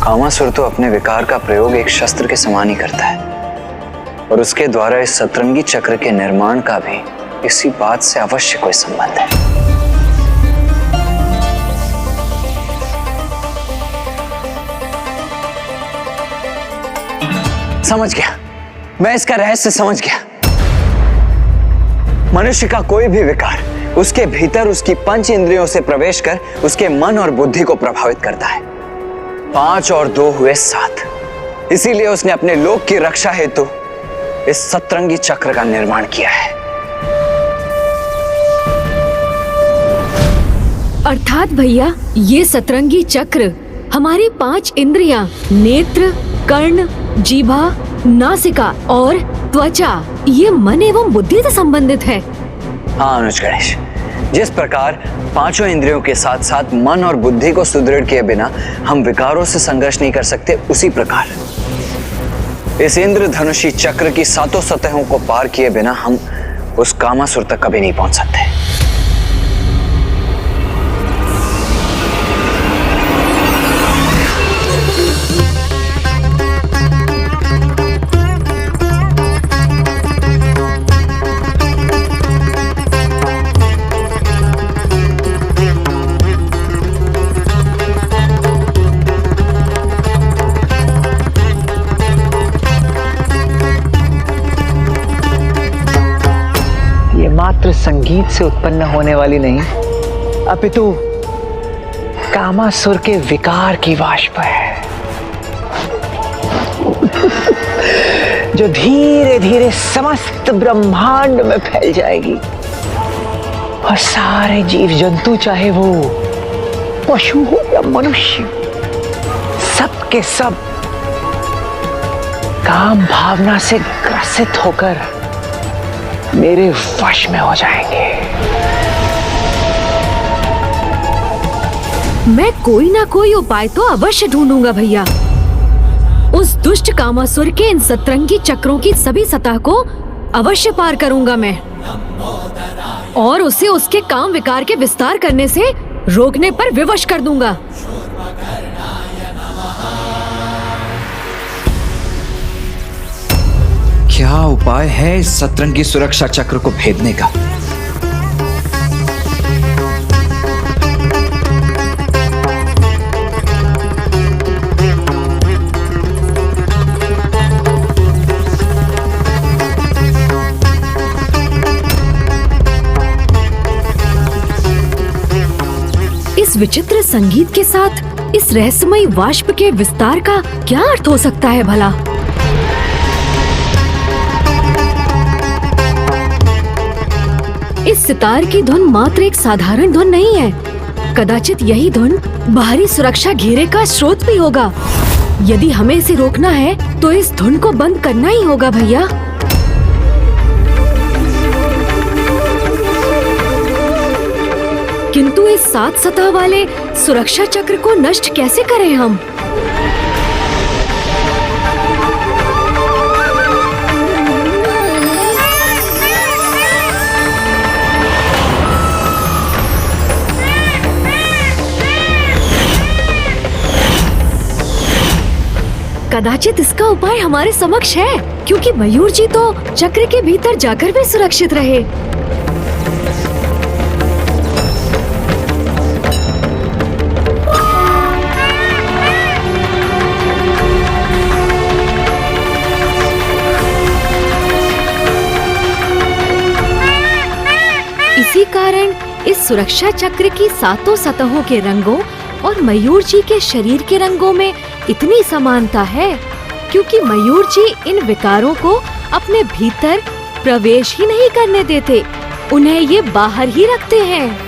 कामासुर तो अपने विकार का प्रयोग एक शस्त्र के समान ही करता है और उसके द्वारा इस सतरंगी चक्र के निर्माण का भी इसी बात से अवश्य कोई संबंध है। समझ गया, मैं इसका रहस्य समझ गया। मनुष्य का कोई भी विकार उसके भीतर उसकी पंच इंद्रियों से प्रवेश कर उसके मन और बुद्धि को प्रभावित करता है। 5 और 2 हुए 7। इसीलिए उसने अपने लोक की रक्षा हेतु इस सतरंगी चक्र का निर्माण किया है। अर्थात भैया ये सतरंगी चक्र हमारी 5 इंद्रियां नेत्र, कर्ण, जीभा, नासिका और त्वचा ये मन एवं बुद्धि से संबंधित है। हाँ अनुज गणेश, जिस प्रकार 5 इंद्रियों के साथ साथ मन और बुद्धि को सुदृढ़ किए बिना हम विकारों से संघर्ष नहीं कर सकते, उसी प्रकार इस इंद्रधनुषी चक्र की 7 सतहों को पार किए बिना हम उस कामासुर तक कभी नहीं पहुंच सकते। मात्र संगीत से उत्पन्न होने वाली नहीं, अपितु कामासुर के विकार की वाष्प है जो धीरे धीरे समस्त ब्रह्मांड में फैल जाएगी और सारे जीव जंतु, चाहे वो पशु हो या मनुष्य, सब के सब काम भावना से ग्रसित होकर मेरे वश में हो जाएंगे। मैं कोई ना कोई उपाय तो अवश्य ढूंढूंगा भैया। उस दुष्ट कामासुर के इन सतरंगी चक्रों की सभी सतह को अवश्य पार करूंगा मैं और उसे उसके काम विकार के विस्तार करने से रोकने पर विवश कर दूंगा। क्या उपाय है इस सतरंगी सुरक्षा चक्र को भेदने का? इस विचित्र संगीत के साथ इस रहस्यमयी वाष्प के विस्तार का क्या अर्थ हो सकता है भला? इस सितार की धुन मात्र एक साधारण धुन नहीं है। कदाचित यही धुन बाहरी सुरक्षा घेरे का स्रोत भी होगा। यदि हमें इसे रोकना है तो इस धुन को बंद करना ही होगा भैया। किंतु इस 7 सतह वाले सुरक्षा चक्र को नष्ट कैसे करें हम? कदाचित इसका उपाय हमारे समक्ष है, क्योंकि मयूर जी तो चक्र के भीतर जाकर भी सुरक्षित रहे। इसी कारण इस सुरक्षा चक्र की 7 सतहों के रंगों और मयूर जी के शरीर के रंगों में इतनी समानता है, क्योंकि मयूर जी इन विकारों को अपने भीतर प्रवेश ही नहीं करने देते, उन्हें ये बाहर ही रखते हैं।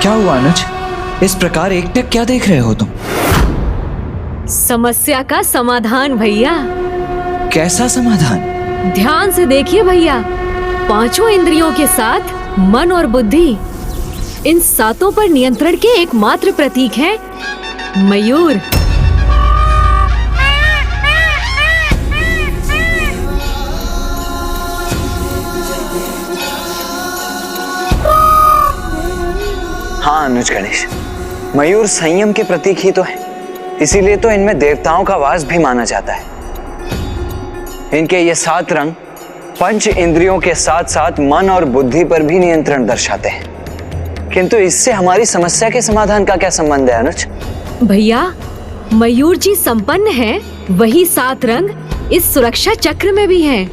क्या हुआ अनुज? इस प्रकार एकटक क्या देख रहे हो तुम? समस्या का समाधान भैया। कैसा समाधान? ध्यान से देखिए भैया। 5 इंद्रियों के साथ मन और बुद्धि, इन सातों पर नियंत्रण के एकमात्र प्रतीक हैं मयूर। हाँ अनुज गणेश, मयूर संयम के प्रतीक ही तो है, इसीलिए तो इनमें देवताओं का वास भी माना जाता है। इनके ये 7 रंग पंच इंद्रियों के साथ साथ मन और बुद्धि पर भी नियंत्रण दर्शाते हैं। किंतु इससे हमारी समस्या के समाधान का क्या संबंध है अनुज? भैया, मयूर जी संपन्न हैं, वही 7 रंग इस सुरक्षा चक्र में भी हैं।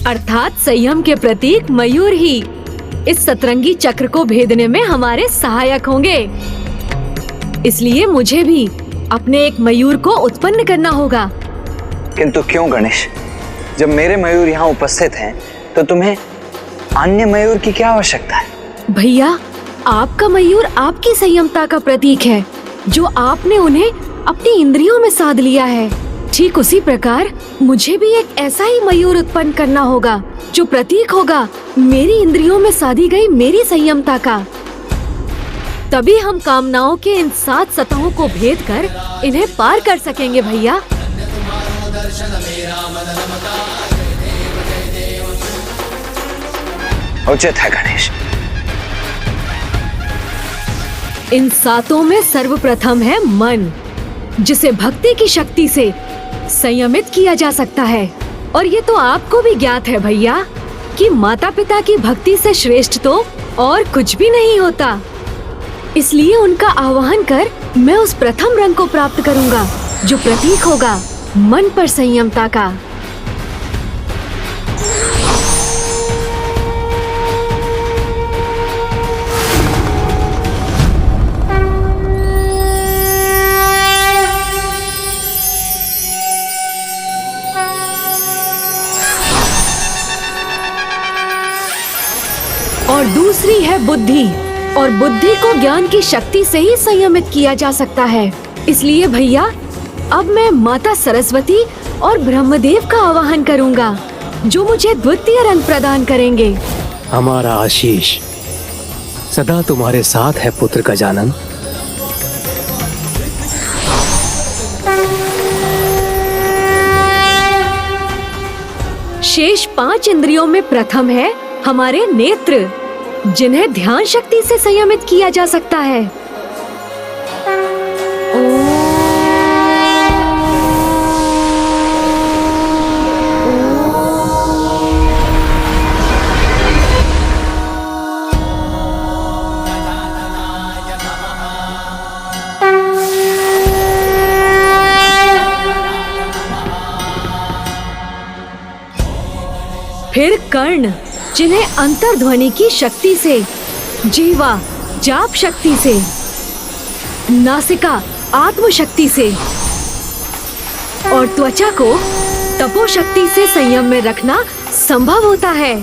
अर्थात संयम के प्रतीक मयूर ही इस सतरंगी चक्र को भेदने में हमारे सहायक होंगे। इसलिए मुझे भी अपने एक मयूर को उत्पन्न करना होगा। किंतु क्यों गणेश? जब मेरे मयूर यहाँ उपस्थित हैं, तो तुम्हें अन्य मयूर की क्या आवश्यकता है? भैया, आपका मयूर आपकी संयमता का प्रतीक है, जो आपने उन्हें अपनी इंद्रियों में साध लिया है। ठीक उसी प्रकार मुझे भी एक ऐसा ही मयूर उत्पन्न करना होगा, जो प्रतीक होगा मेरी इंद्रियों में साधी गई मेरी संयमता का। तभी हम कामनाओं के इन 7 सतहों को भेद कर इन्हें पार कर सकेंगे भैया। उचित है गणेश। इन 7 में सर्वप्रथम है मन, जिसे भक्ति की शक्ति से संयमित किया जा सकता है। और ये तो आपको भी ज्ञात है भैया कि माता पिता की भक्ति से श्रेष्ठ तो और कुछ भी नहीं होता। इसलिए उनका आवाहन कर मैं उस प्रथम रंग को प्राप्त करूंगा, जो प्रतीक होगा मन पर संयमता का। और दूसरी है बुद्धि, और बुद्धि को ज्ञान की शक्ति से ही संयमित किया जा सकता है। इसलिए भैया, अब मैं माता सरस्वती और ब्रह्मदेव का आवाहन करूंगा, जो मुझे द्वितीय रंग प्रदान करेंगे। हमारा आशीष सदा तुम्हारे साथ है पुत्र गजानन। शेष 5 इंद्रियों में प्रथम है हमारे नेत्र, जिन्हें ध्यान शक्ति से संयमित किया जा सकता है। फिर कर्ण, जिन्हें अंतर्ध्वनि की शक्ति से, जीवा जाप शक्ति से, नासिका आत्म शक्ति से और त्वचा को तपो शक्ति से संयम में रखना संभव होता है।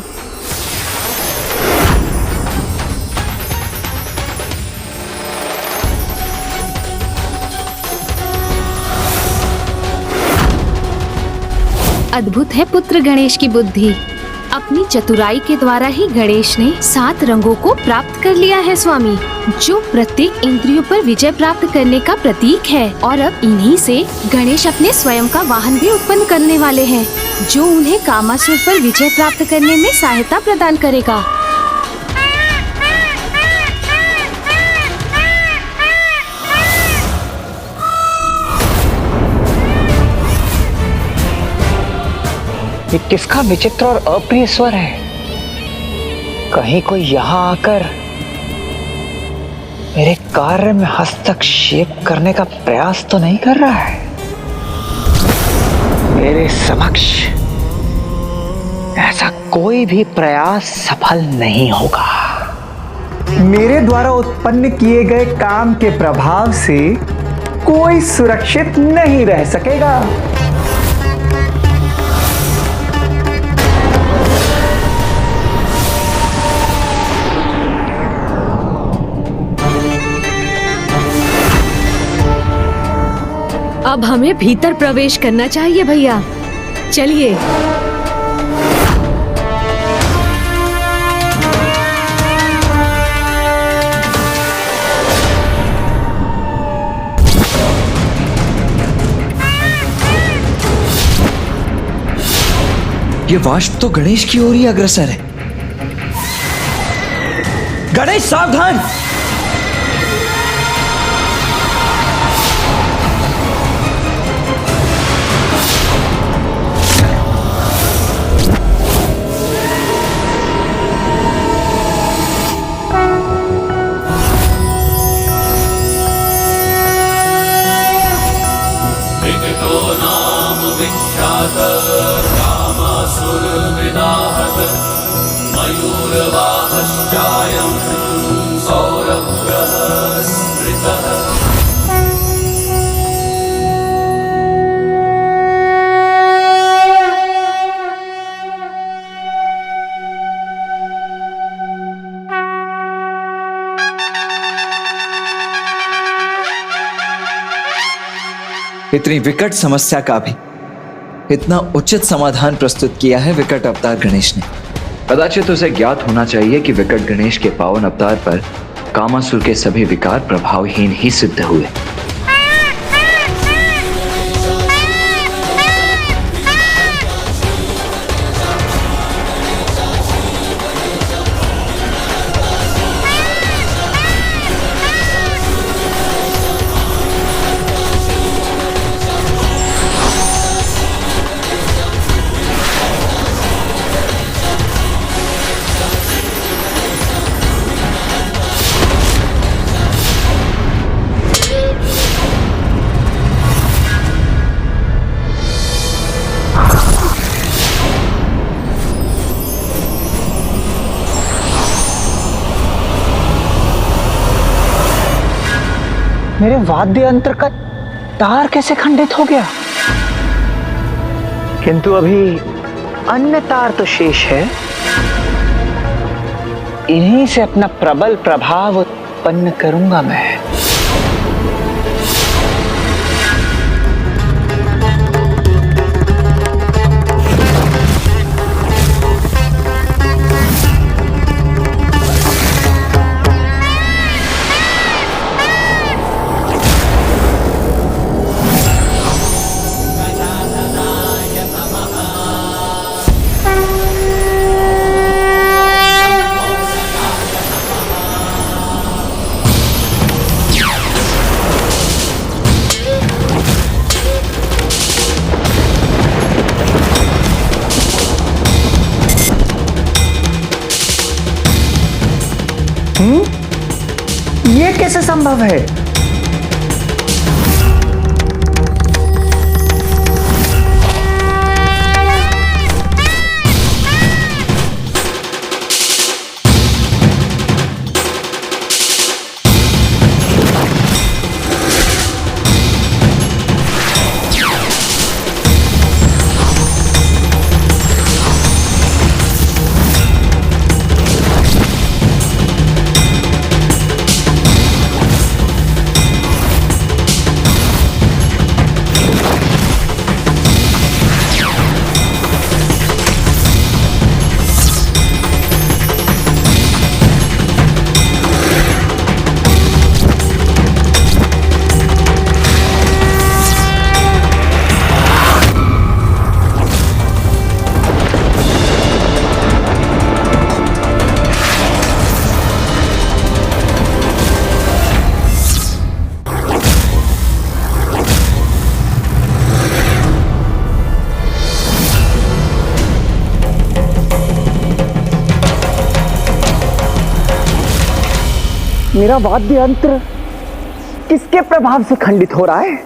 अद्भुत है पुत्र गणेश की बुद्धि। अपनी चतुराई के द्वारा ही गणेश ने 7 रंगों को प्राप्त कर लिया है स्वामी, जो प्रत्येक इंद्रियों पर विजय प्राप्त करने का प्रतीक है। और अब इन्हीं से गणेश अपने स्वयं का वाहन भी उत्पन्न करने वाले हैं, जो उन्हें कामासुर पर विजय प्राप्त करने में सहायता प्रदान करेगा। ये किसका विचित्र और अप्रिय स्वर है? कहीं कोई यहाँ आकर मेरे कार्य में हस्तक्षेप करने का प्रयास तो नहीं कर रहा है? मेरे समक्ष ऐसा कोई भी प्रयास सफल नहीं होगा। मेरे द्वारा उत्पन्न किए गए काम के प्रभाव से कोई सुरक्षित नहीं रह सकेगा। अब हमें भीतर प्रवेश करना चाहिए भैया। चलिए। ये वाष्प तो गणेश की ओर ही अग्रसर है। गणेश सावधान! इतनी विकट समस्या का भी इतना उचित समाधान प्रस्तुत किया है विकट अवतार गणेश ने। कदाचित उसे ज्ञात होना चाहिए कि विकट गणेश के पावन अवतार पर कामासुर के सभी विकार प्रभावहीन ही सिद्ध हुए। मेरे वाद्य यंत्र का तार कैसे खंडित हो गया? किंतु अभी अन्य तार तो शेष है। इन्हीं से अपना प्रबल प्रभाव उत्पन्न करूंगा मैं। ये कैसे संभव है? मेरा वाद्य यंत्र किसके प्रभाव से खंडित हो रहा है?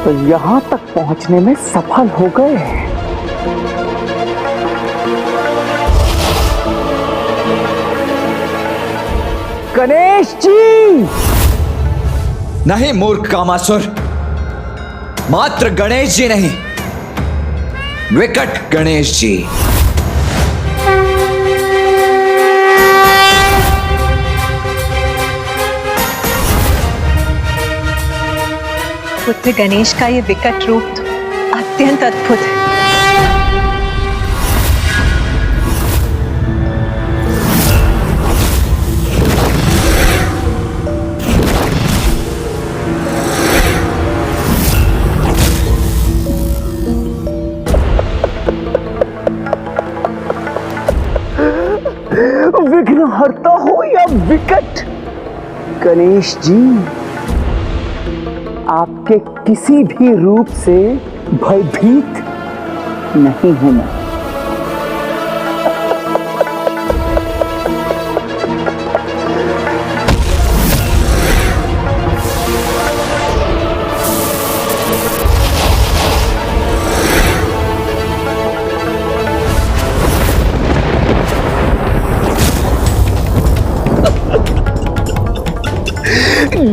तो यहां तक पहुंचने में सफल हो गए। गणेश जी! नहीं मूर्ख कामासुर, मात्र गणेश जी नहीं, विकट गणेश जी। पुत्र गणेश का ये विकट रूप तो अत्यंत अद्भुत है। विघ्नहर्ता हो या विकट गणेश जी, आपके किसी भी रूप से भयभीत नहीं हूं मैं।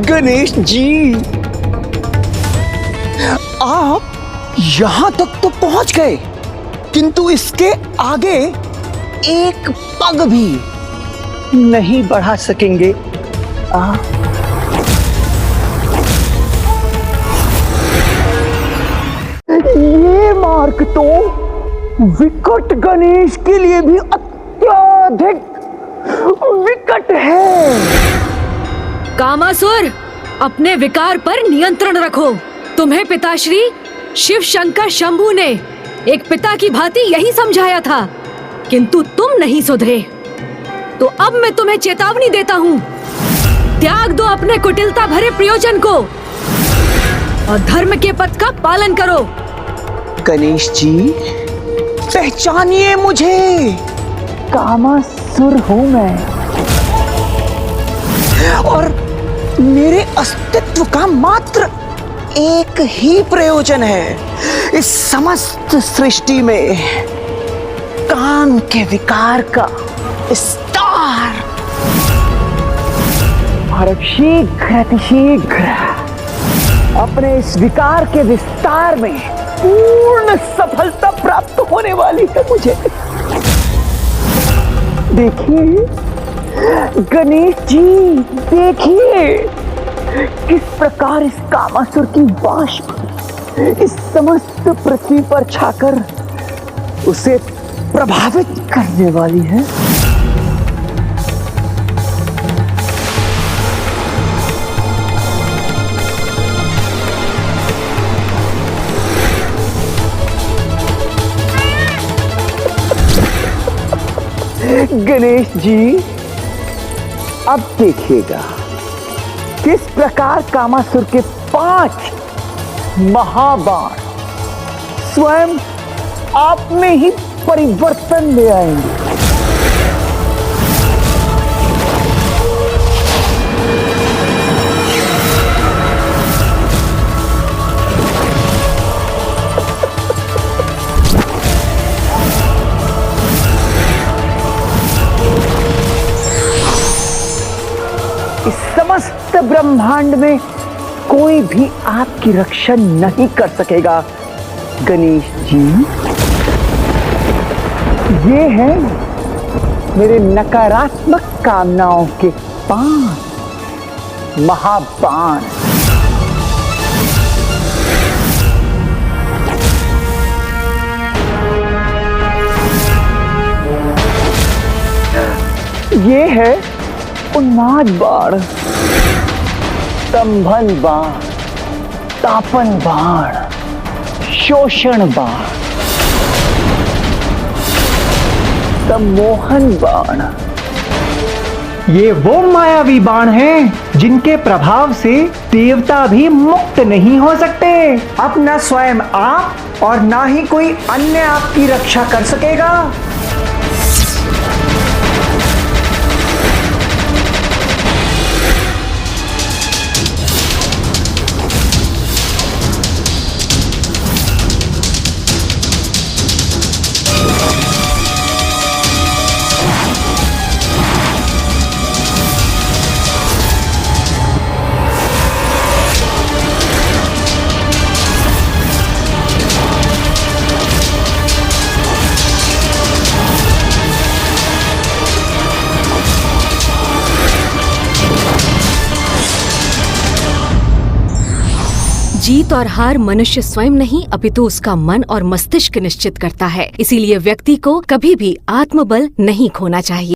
गणेश जी, आप यहां तक तो पहुंच गए, किंतु इसके आगे एक पग भी नहीं बढ़ा सकेंगे। ये मार्ग तो विकट गणेश के लिए भी अत्यधिक विकट है। कामासुर, अपने विकार पर नियंत्रण रखो। तुम्हें पिताश्री शिव शंकर शंभू ने एक पिता की भांति यही समझाया था, किंतु तुम नहीं सुधरे। तो अब मैं तुम्हें चेतावनी देता हूँ, त्याग दो अपने कुटिलता भरे प्रयोजन को और धर्म के पथ का पालन करो। गणेश जी, पहचानिए मुझे, कामासुर हूं मैं और मेरे अस्तित्व का मात्र एक ही प्रयोजन है इस समस्त सृष्टि में, काम के विकार का विस्तार। और अब शीघ्र अतिशीघ्र अपने इस विकार के विस्तार में पूर्ण सफलता प्राप्त होने वाली है मुझे। देखिए गणेश जी, देखिए किस प्रकार इस कामासुर की वाष्प इस समस्त पृथ्वी पर छाकर उसे प्रभावित करने वाली है। गणेश जी, अब देखिएगा किस प्रकार कामासुर के 5 महाबाण स्वयं आप में ही परिवर्तन ले आएंगे। इस समस्त ब्रह्मांड में कोई भी आपकी रक्षा नहीं कर सकेगा गणेश जी। ये हैं मेरे नकारात्मक कामनाओं के 5 महाबाण। ये है उन्माद बाण, स्तंभन बाण, तापन बाण, शोषण बाण, सम्मोहन बाण। ये वो मायावी बाण हैं जिनके प्रभाव से देवता भी मुक्त नहीं हो सकते। अब न स्वयं आप और ना ही कोई अन्य आपकी रक्षा कर सकेगा। जीत और हार मनुष्य स्वयं नहीं अपितु उसका मन और मस्तिष्क निश्चित करता है। इसीलिए व्यक्ति को कभी भी आत्मबल नहीं खोना चाहिए।